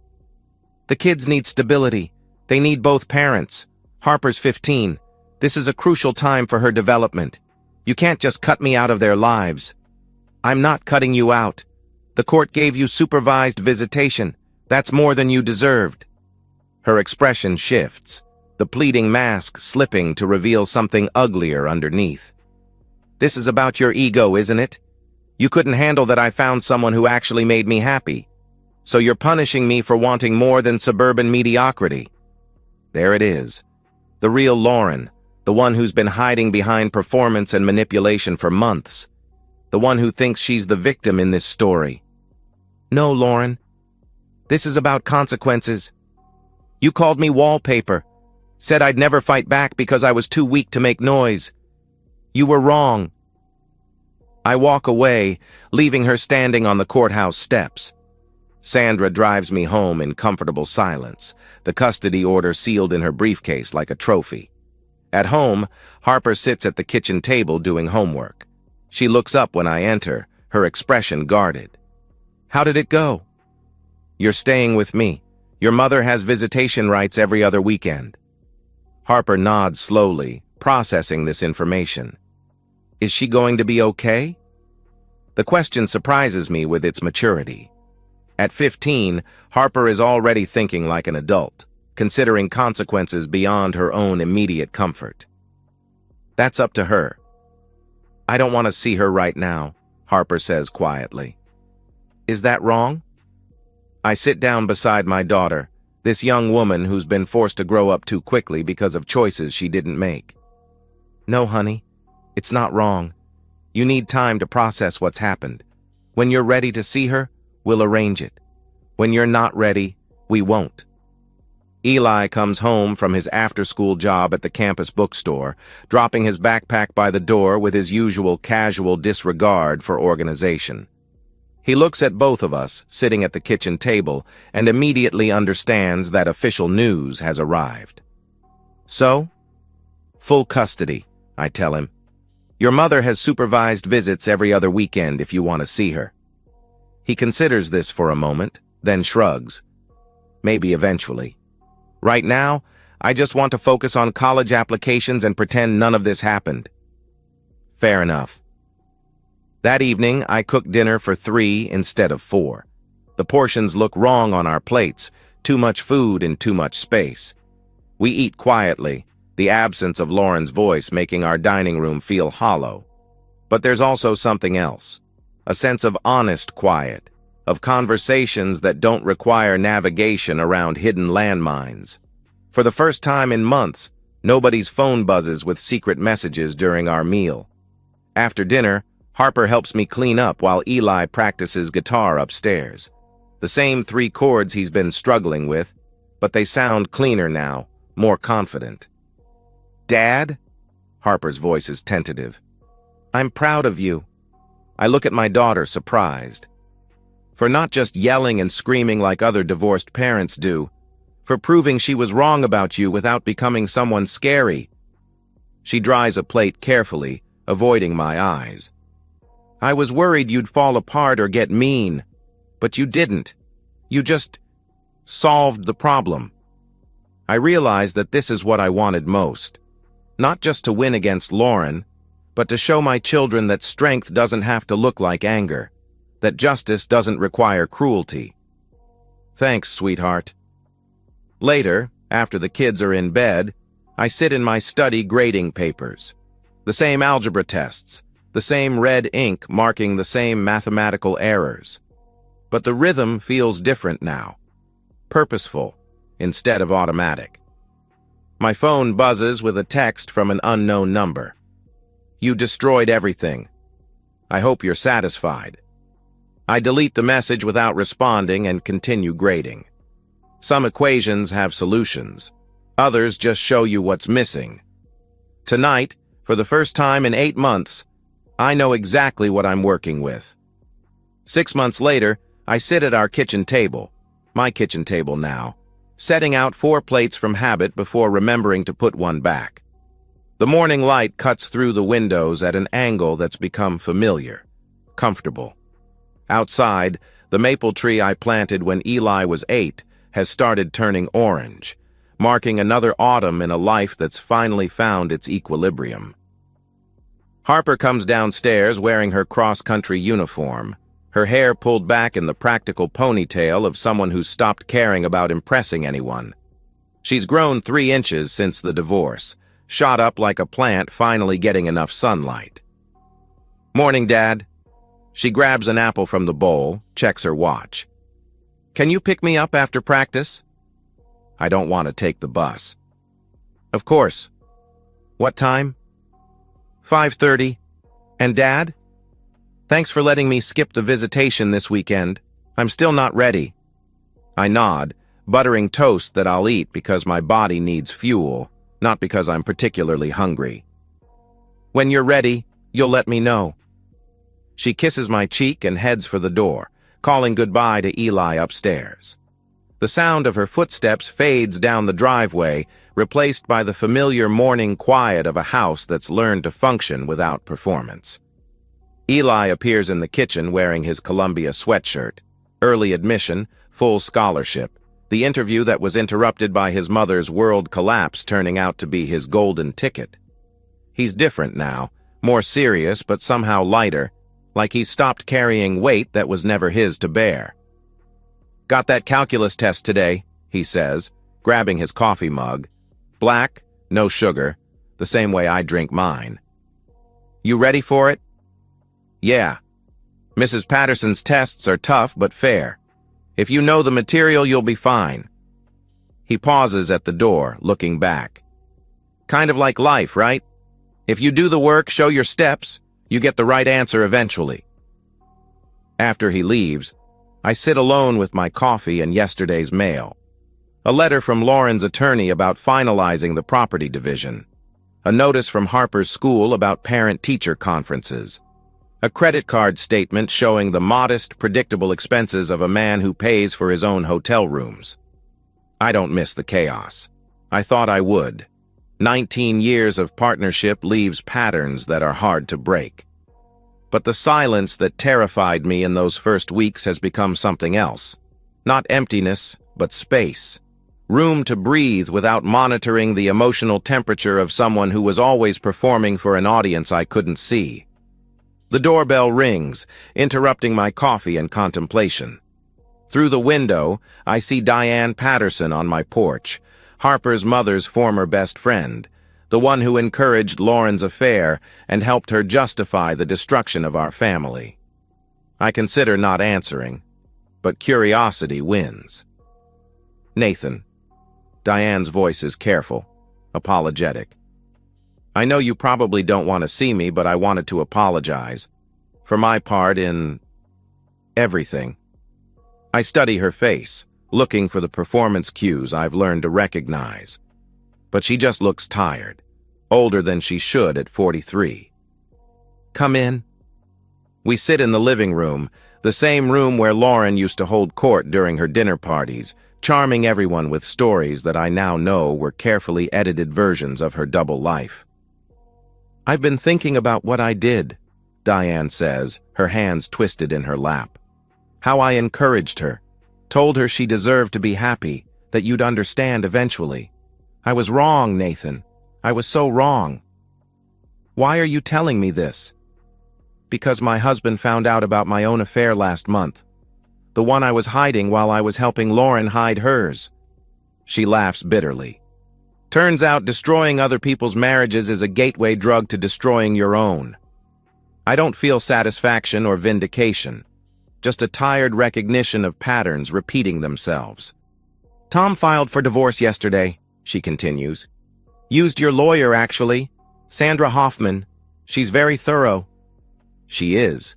S1: The kids need stability. They need both parents. Harper's 15. This is a crucial time for her development. You can't just cut me out of their lives. I'm not cutting you out. The court gave you supervised visitation. That's more than you deserved. Her expression shifts, the pleading mask slipping to reveal something uglier underneath. This is about your ego, isn't it? You couldn't handle that I found someone who actually made me happy. So you're punishing me for wanting more than suburban mediocrity. There it is. The real Lauren, the one who's been hiding behind performance and manipulation for months. The one who thinks she's the victim in this story. No, Lauren. This is about consequences. You called me wallpaper, said I'd never fight back because I was too weak to make noise. You were wrong. I walk away, leaving her standing on the courthouse steps. Sandra drives me home in comfortable silence, the custody order sealed in her briefcase like a trophy. At home, Harper sits at the kitchen table doing homework. She looks up when I enter, her expression guarded. How did it go? You're staying with me. Your mother has visitation rights every other weekend. Harper nods slowly, processing this information. Is she going to be okay? The question surprises me with its maturity. At 15, Harper is already thinking like an adult, considering consequences beyond her own immediate comfort. That's up to her. I don't want to see her right now, Harper says quietly. Is that wrong? I sit down beside my daughter, this young woman who's been forced to grow up too quickly because of choices she didn't make. No, honey, it's not wrong. You need time to process what's happened. When you're ready to see her, we'll arrange it. When you're not ready, we won't. Eli comes home from his after-school job at the campus bookstore, dropping his backpack by the door with his usual casual disregard for organization. He looks at both of us, sitting at the kitchen table, and immediately understands that official news has arrived. So? Full custody, I tell him. Your mother has supervised visits every other weekend if you want to see her. He considers this for a moment, then shrugs. Maybe eventually. Right now, I just want to focus on college applications and pretend none of this happened. Fair enough. That evening, I cook dinner for 3 instead of 4. The portions look wrong on our plates, too much food in too much space. We eat quietly, the absence of Lauren's voice making our dining room feel hollow. But there's also something else, a sense of honest quiet, of conversations that don't require navigation around hidden landmines. For the first time in months, nobody's phone buzzes with secret messages during our meal. After dinner, Harper helps me clean up while Eli practices guitar upstairs. The same 3 chords he's been struggling with, but they sound cleaner now, more confident. "Dad?" Harper's voice is tentative. "I'm proud of you." I look at my daughter, surprised. For not just yelling and screaming like other divorced parents do, for proving she was wrong about you without becoming someone scary. She dries a plate carefully, avoiding my eyes. "I was worried you'd fall apart or get mean, but you didn't. You just solved the problem." I realized that this is what I wanted most. Not just to win against Lauren, but to show my children that strength doesn't have to look like anger, that justice doesn't require cruelty. "Thanks, sweetheart." Later, after the kids are in bed, I sit in my study grading papers. The same algebra tests, the same red ink marking the same mathematical errors. But the rhythm feels different now, purposeful instead of automatic. My phone buzzes with a text from an unknown number. "You destroyed everything. I hope you're satisfied." I delete the message without responding and continue grading. Some equations have solutions. Others just show you what's missing. Tonight, for the first time in 8 months, I know exactly what I'm working with. 6 months later, I sit at our kitchen table, my kitchen table now, setting out 4 plates from habit before remembering to put one back. The morning light cuts through the windows at an angle that's become familiar, comfortable. Outside, the maple tree I planted when Eli was 8 has started turning orange, marking another autumn in a life that's finally found its equilibrium. Harper comes downstairs wearing her cross-country uniform, her hair pulled back in the practical ponytail of someone who's stopped caring about impressing anyone. She's grown 3 inches since the divorce, shot up like a plant finally getting enough sunlight. "Morning, Dad." She grabs an apple from the bowl, checks her watch. "Can you pick me up after practice?" I don't want to take the bus. "Of course." "What time?" 5:30. "And Dad?" "Thanks for letting me skip the visitation this weekend. I'm still not ready." I nod, buttering toast that I'll eat because my body needs fuel, not because I'm particularly hungry. "When you're ready, you'll let me know." She kisses my cheek and heads for the door, calling goodbye to Eli upstairs. The sound of her footsteps fades down the driveway, replaced by the familiar morning quiet of a house that's learned to function without performance. Eli appears in the kitchen wearing his Columbia sweatshirt. Early admission, full scholarship. The interview that was interrupted by his mother's world collapse turning out to be his golden ticket. He's different now, more serious but somehow lighter, like he's stopped carrying weight that was never his to bear. "Got that calculus test today," he says, grabbing his coffee mug. Black, no sugar, the same way I drink mine. "You ready for it?" "Yeah. Mrs. Patterson's tests are tough but fair. If you know the material, you'll be fine." He pauses at the door, looking back. "Kind of like life, right? If you do the work, show your steps, you get the right answer eventually." After he leaves, I sit alone with my coffee and yesterday's mail. A letter from Lauren's attorney about finalizing the property division. A notice from Harper's school about parent-teacher conferences. A credit card statement showing the modest, predictable expenses of a man who pays for his own hotel rooms. I don't miss the chaos. I thought I would. 19 years of partnership leaves patterns that are hard to break. But the silence that terrified me in those first weeks has become something else. Not emptiness, but space. Room to breathe without monitoring the emotional temperature of someone who was always performing for an audience I couldn't see. The doorbell rings, interrupting my coffee and contemplation. Through the window, I see Diane Patterson on my porch, Harper's mother's former best friend, the one who encouraged Lauren's affair and helped her justify the destruction of our family. I consider not answering, but curiosity wins. Nathan. Diane's voice is careful, apologetic. I know you probably don't want to see me, but I wanted to apologize for my part in everything. I study her face, looking for the performance cues I've learned to recognize. But she just looks tired, older than she should at 43. Come in. We sit in the living room, the same room where Lauren used to hold court during her dinner parties, charming everyone with stories that I now know were carefully edited versions of her double life. I've been thinking about what I did, Diane says, her hands twisted in her lap. How I encouraged her, told her she deserved to be happy, that you'd understand eventually. I was wrong, Nathan. I was so wrong. Why are you telling me this? Because my husband found out about my own affair last month. The one I was hiding while I was helping Lauren hide hers. She laughs bitterly. Turns out destroying other people's marriages is a gateway drug to destroying your own. I don't feel satisfaction or vindication, just a tired recognition of patterns repeating themselves. Tom filed for divorce yesterday, she continues. Used your lawyer, actually. Sandra Hoffman. She's very thorough. She is.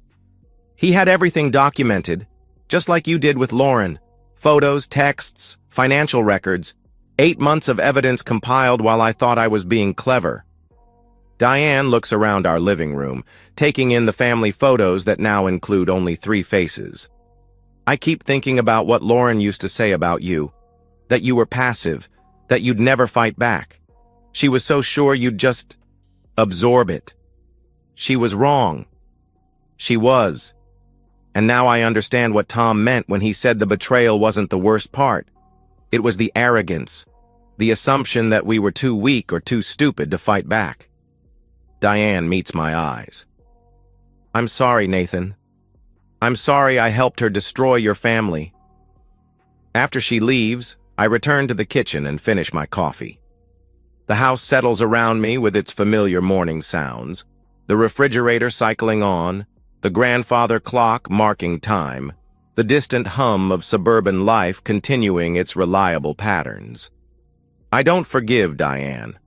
S1: He had everything documented, just like you did with Lauren. Photos, texts, financial records. 8 months of evidence compiled while I thought I was being clever. Diane looks around our living room, taking in the family photos that now include only 3 faces. I keep thinking about what Lauren used to say about you, that you were passive, that you'd never fight back. She was so sure you'd just absorb it. She was wrong. She was. And now I understand what Tom meant when he said the betrayal wasn't the worst part. It was the arrogance, the assumption that we were too weak or too stupid to fight back. Diane meets my eyes. I'm sorry, Nathan. I'm sorry I helped her destroy your family. After she leaves, I return to the kitchen and finish my coffee. The house settles around me with its familiar morning sounds, the refrigerator cycling on, the grandfather clock marking time, the distant hum of suburban life continuing its reliable patterns. I don't forgive Diane.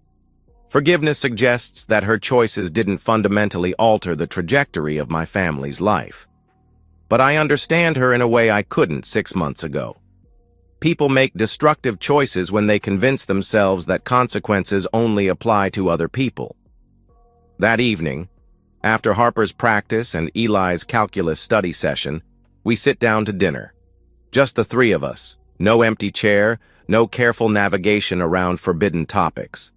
S1: Forgiveness suggests that her choices didn't fundamentally alter the trajectory of my family's life. But I understand her in a way I couldn't 6 months ago. People make destructive choices when they convince themselves that consequences only apply to other people. That evening, after Harper's practice and Eli's calculus study session, we sit down to dinner. Just the 3 of us. No empty chair, no careful navigation around forbidden topics.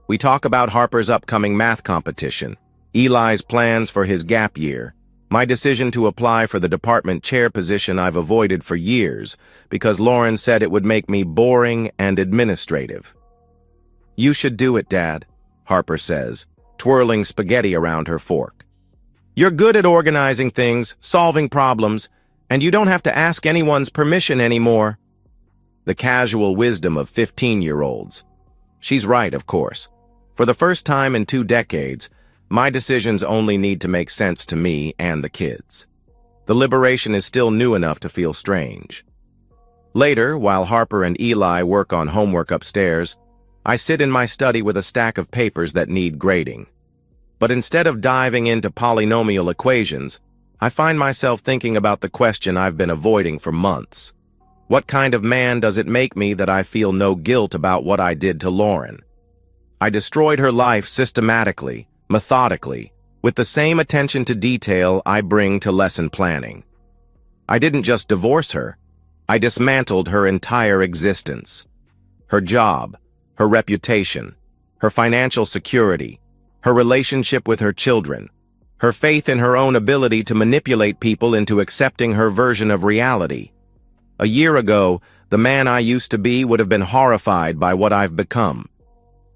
S1: We talk about Harper's upcoming math competition, Eli's plans for his gap year, my decision to apply for the department chair position I've avoided for years because Lauren said it would make me boring and administrative. You should do it, Dad, Harper says, twirling spaghetti around her fork. You're good at organizing things, solving problems, and you don't have to ask anyone's permission anymore. The casual wisdom of 15-year-olds. She's right, of course. For the first time in 2 decades, my decisions only need to make sense to me and the kids. The liberation is still new enough to feel strange. Later, while Harper and Eli work on homework upstairs, I sit in my study with a stack of papers that need grading. But instead of diving into polynomial equations, I find myself thinking about the question I've been avoiding for months. What kind of man does it make me that I feel no guilt about what I did to Lauren? I destroyed her life systematically, methodically, with the same attention to detail I bring to lesson planning. I didn't just divorce her, I dismantled her entire existence. Her job, her reputation, her financial security, her relationship with her children, her faith in her own ability to manipulate people into accepting her version of reality. A year ago, the man I used to be would have been horrified by what I've become.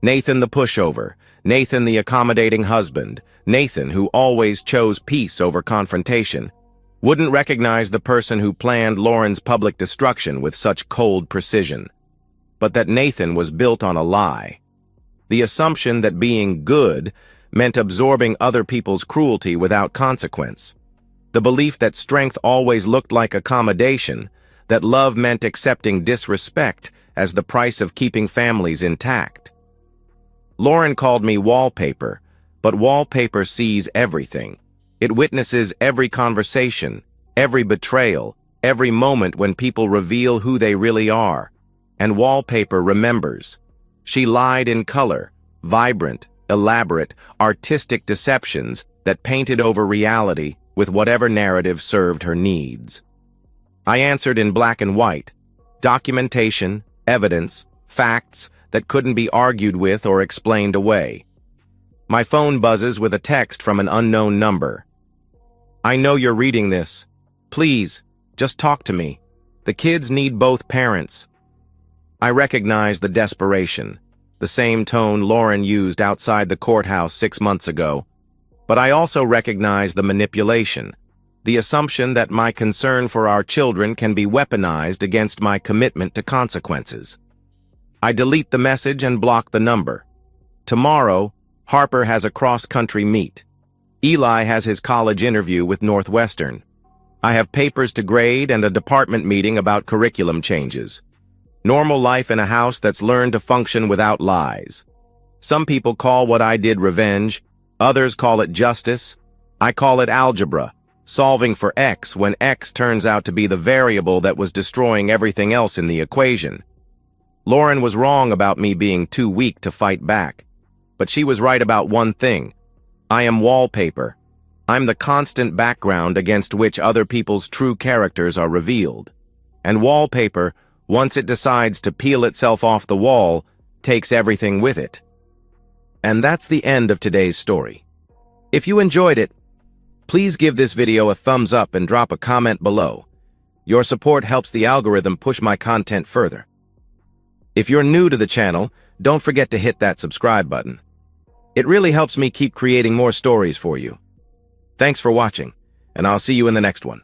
S1: Nathan the pushover, Nathan the accommodating husband, Nathan who always chose peace over confrontation, wouldn't recognize the person who planned Lauren's public destruction with such cold precision. But that Nathan was built on a lie. The assumption that being good meant absorbing other people's cruelty without consequence. The belief that strength always looked like accommodation, that love meant accepting disrespect as the price of keeping families intact. Lauren called me wallpaper, but wallpaper sees everything. It witnesses every conversation, every betrayal, every moment when people reveal who they really are. And wallpaper remembers. She lied in color, vibrant, elaborate, artistic deceptions that painted over reality with whatever narrative served her needs. I answered in black and white, documentation, evidence, facts that couldn't be argued with or explained away. My phone buzzes with a text from an unknown number. I know you're reading this. Please, just talk to me. The kids need both parents. I recognize the desperation, the same tone Lauren used outside the courthouse 6 months ago. But I also recognize the manipulation, the assumption that my concern for our children can be weaponized against my commitment to consequences. I delete the message and block the number. Tomorrow, Harper has a cross-country meet. Eli has his college interview with Northwestern. I have papers to grade and a department meeting about curriculum changes. Normal life in a house that's learned to function without lies. Some people call what I did revenge, others call it justice. I call it algebra, solving for x when x turns out to be the variable that was destroying everything else in the equation. Lauren was wrong about me being too weak to fight back. But she was right about one thing. I am wallpaper. I'm the constant background against which other people's true characters are revealed. And wallpaper, once it decides to peel itself off the wall, takes everything with it. And that's the end of today's story. If you enjoyed it, please give this video a thumbs up and drop a comment below. Your support helps the algorithm push my content further. If you're new to the channel, don't forget to hit that subscribe button. It really helps me keep creating more stories for you. Thanks for watching, and I'll see you in the next one.